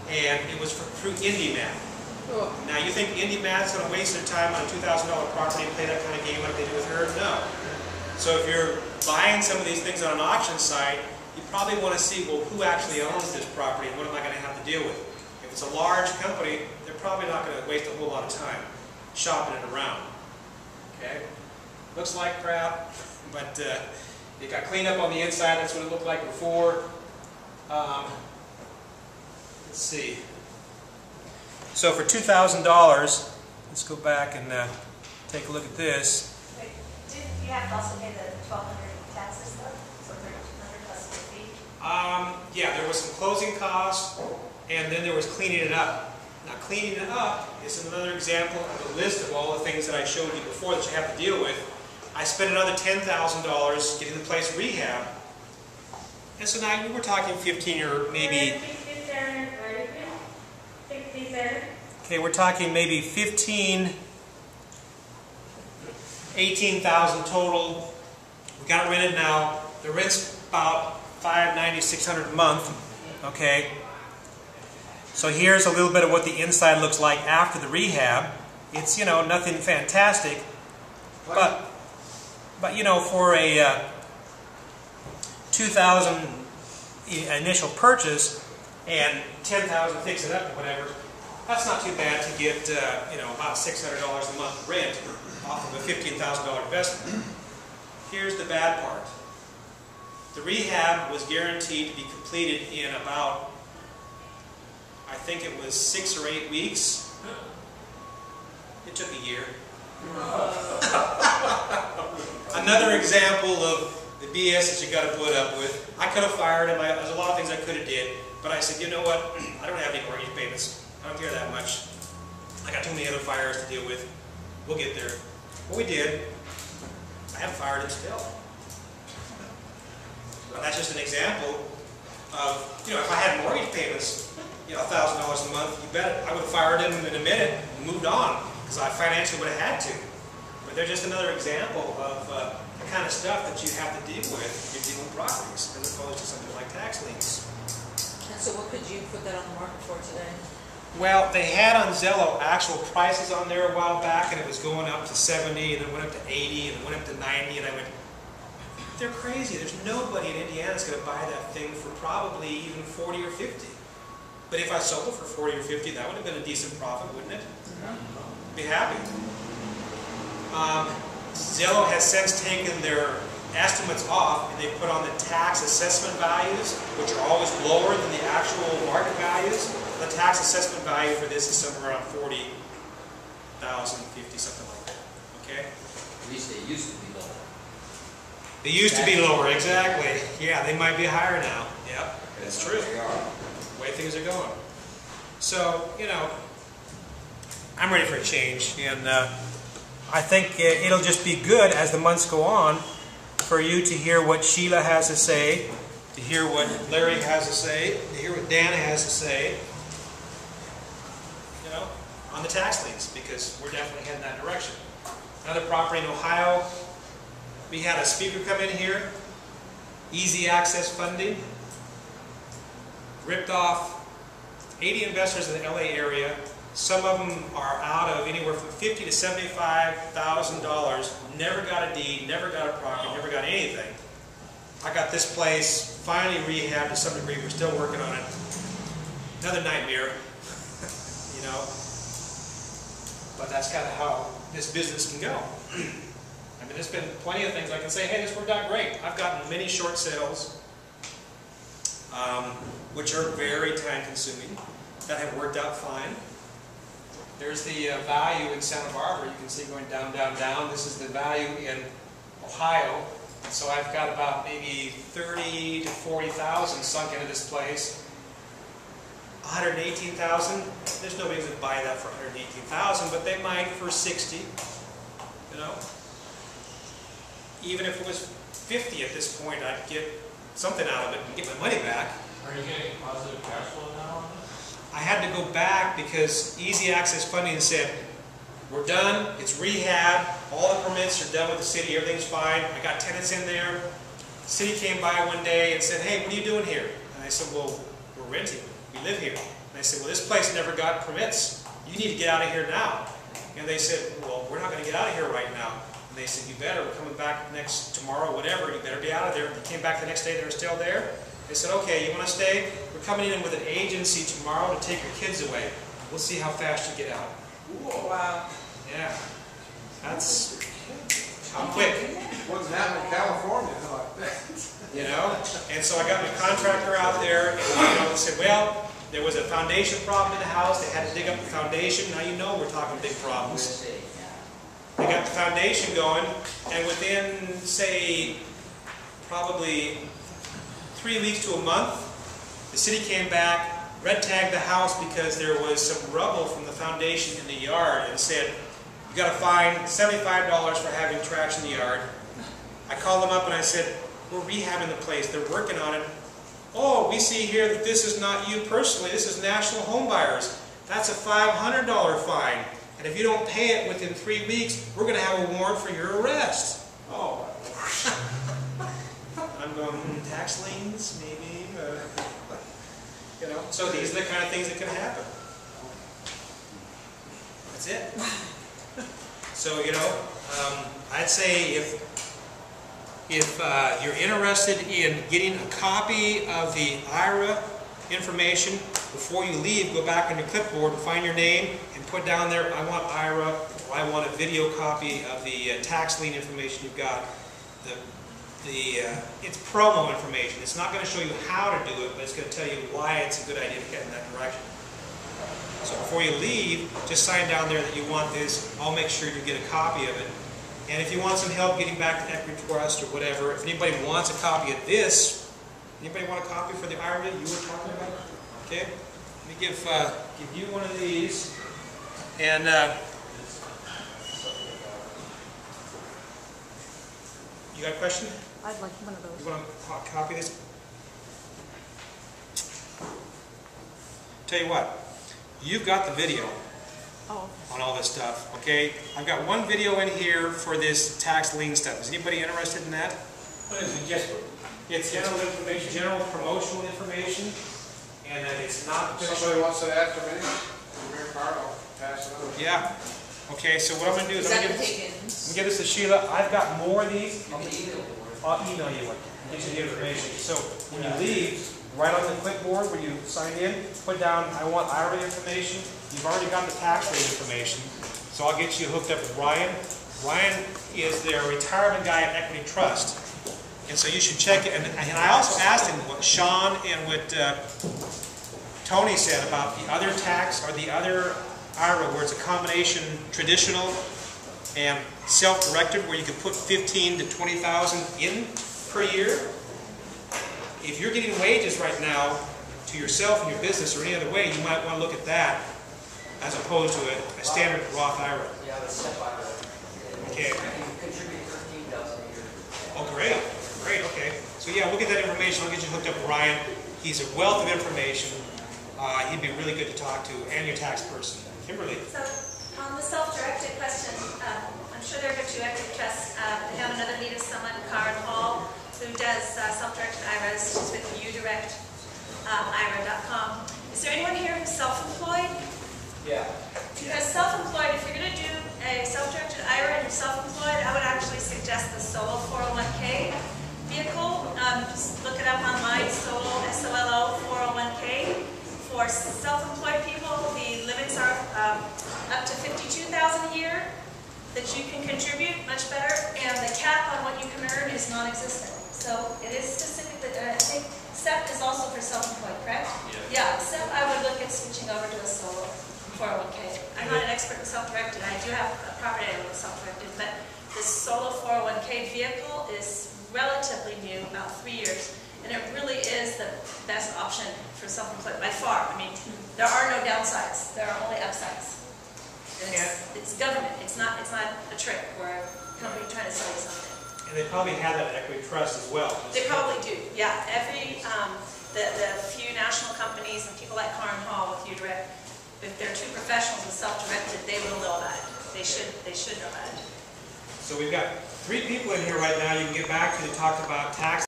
and it was through IndyMat. Oh. Now you think IndyMat's going to waste their time on a $2,000 property and play that kind of game like they do with her? No. So if you're buying some of these things on an auction site, you probably want to see, well, who actually owns this property and what am I going to have to deal with? If it's a large company, they're probably not going to waste a whole lot of time shopping it around. Okay? Looks like crap, but it got cleaned up on the inside. That's what it looked like before. Let's see. So for $2,000, let's go back and take a look at this. Wait, did you have to also pay the $1,200 taxes though? So $3,200 plus the fee? Yeah, there was some closing costs, and then there was cleaning it up. Now, cleaning it up is another example of the list of all the things that I showed you before that you have to deal with. I spent another $10,000 getting the place rehab, and so now we were talking 15 or maybe. Okay, we're talking maybe 18,000 total. We got it rented now. The rent's about $590, $600 a month. Okay. So here's a little bit of what the inside looks like after the rehab. It's, you know, nothing fantastic, but you know, for a $2,000 initial purchase and $10,000 fix it up or whatever, that's not too bad to get you know, about $600 a month rent off of a $15,000 investment. Here's the bad part. The rehab was guaranteed to be completed in about, I think it was 6 or 8 weeks. It took a year. Another example of the BS that you got to put up with. I could have fired him. There's a lot of things I could have did, but I said, you know what? I don't have any mortgage payments. I don't care that much. I got too many other fires to deal with. We'll get there. Well, we did. I haven't fired him still. And that's just an example of, you know, if I had mortgage payments, you know, $1,000 a month, you bet I would have fired him in a minute and moved on, because I financially would have had to. But they're just another example of the kind of stuff that you have to deal with if you're dealing with properties, as opposed to something like tax liens. And so what could you put that on the market for today? Well, they had on Zillow actual prices on there a while back, and it was going up to 70, and then went up to 80, and then went up to 90, and I went, they're crazy. There's nobody in Indiana that's going to buy that thing for probably even 40 or 50. But if I sold it for 40 or 50, that would have been a decent profit, wouldn't it? Be happy. Zillow has since taken their estimates off, and they put on the tax assessment values, which are always lower than the actual market values. The tax assessment value for this is somewhere around 40,000, 50, something like that. Okay? At least they used to be lower. They used to be lower, exactly. Yeah, they might be higher now. Yep, that's true. They are. The way things are going. So, you know, I'm ready for a change, and I think it'll just be good as the months go on for you to hear what Sheila has to say, to hear what Larry has to say, to hear what Dan has to say, you know, on the tax liens, because we're definitely heading that direction. Another property in Ohio, we had a speaker come in here, easy access funding, ripped off 80 investors in the LA area. Some of them are out of anywhere from $50,000 to $75,000, never got a deed, never got a property, never got anything. I got this place finally rehabbed to some degree. We're still working on it. Another nightmare, you know. But that's kind of how this business can go. I mean, there's been plenty of things I can say, hey, this worked out great. I've gotten many short sales, which are very time consuming, that have worked out fine. There's the value in Santa Barbara. You can see going down, down, down. This is the value in Ohio. So I've got about maybe 30 to 40,000 sunk into this place. 118,000. There's nobody who would buy that for 118,000, but they might for 60. You know. Even if it was 50 at this point, I'd get something out of it and get my money back. Are you getting positive cash flow now on this? I had to go back because Easy Access Funding said, we're done, it's rehab, all the permits are done with the city, everything's fine, I got tenants in there. The city came by one day and said, hey, what are you doing here? And I said, well, we're renting, we live here. And I said, well, this place never got permits. You need to get out of here now. And they said, well, we're not going to get out of here right now. And they said, you better. We're coming back tomorrow, whatever. You better be out of there. They came back the next day. They were still there. They said, okay, you want to stay? We're coming in with an agency tomorrow to take your kids away. We'll see how fast you get out. Wow. Yeah. That's how quick. What's happening in California like that? You know? And so I got my contractor out there, and they said, well, there was a foundation problem in the house. They had to dig up the foundation. Now you know we're talking big problems. They got the foundation going, and within, say, probably 3 weeks to a month, the city came back, red tagged the house because there was some rubble from the foundation in the yard, and said, you got to fine $75 for having trash in the yard. I called them up and I said, we're rehabbing the place. They're working on it. Oh, we see here that this is not you personally. This is National Home Buyers. That's a $500 fine. And if you don't pay it within 3 weeks, we're going to have a warrant for your arrest. Oh. I'm going, tax liens, maybe. You know, so these are the kind of things that can happen. That's it. So, you know, I'd say if you're interested in getting a copy of the IRA information, before you leave, go back on your clipboard and find your name and put down there, I want IRA, or I want a video copy of the tax lien information you've got. It's promo information. It's not going to show you how to do it, but it's going to tell you why it's a good idea to get in that direction. So before you leave, just sign down there that you want this. I'll make sure you get a copy of it. And if you want some help getting back to Equity Trust or whatever, if anybody wants a copy of this, anybody want a copy for the IRA you were talking about? Okay, let me give you one of these. And you got a question? I'd like one of those. You want to copy this? Tell you what, you've got the video on all this stuff, okay? I've got one video in here for this tax lien stuff. Is anybody interested in that? What is it, just, It's general information? general promotional information, and it's not just... Somebody wants to after me, Mayor Carl, I'll pass it on. Yeah. Okay, so what I'm going to do is Is I'm that going the to take-ins? give this to Sheila. I've got more of these. You can email the board. I'll email you one. Get you the information. So when you leave, write on the clipboard when you sign in, put down, I want IRA information. You've already got the tax rate information. So I'll get you hooked up with Ryan. Ryan is their retirement guy at Equity Trust. And so you should check it. And I also asked him what Sean and what Tony said about the other tax or the other IRA, where it's a combination traditional and self-directed, where you can put 15 to 20,000 in per year. If you're getting wages right now to yourself and your business or any other way, you might want to look at that as opposed to a standard Roth IRA. Yeah, the step IRA. Okay. I can contribute $13,000 a year. Oh, great. Great, okay. So yeah, we'll get that information. I'll get you hooked up with Ryan. He's a wealth of information. He'd be really good to talk to, and your tax person. Kimberly. So, on the self-directed question, I'm sure there are two Equity Trusts. They have another need of someone, Karen Hall, who does self-directed IRAs. She's with udirect.ira.com. Is there anyone here who's self-employed? Yeah. Because self-employed, if you're going to do a self-directed IRA and you're self-employed, I would actually suggest the solo 401k vehicle. Just look it up online, solo, SOLO 401k. For self-employed people, the limits are up to $52,000 a year that you can contribute, much better, and the cap on what you can earn is non-existent. So it is specifically, I think SEP is also for self-employed, correct? Yeah, SEP I would look at switching over to a solo 401k. I'm not an expert in self-directed. I do have a property I own self-directed, but this solo 401k vehicle is relatively new, about 3 years, and it really is the best option for self-employed by far. I mean, there are no downsides. There are only upsides. It's government. It's not a trick where a company trying to sell you something. And they probably have that at Equity Trust as well. They probably do. Yeah, every the few national companies and people like Karen Hall with uDirect, if they're two professionals with self-directed, they will know about it. They should know about it. So we've got 3 people in here right now you can get back to talk about tax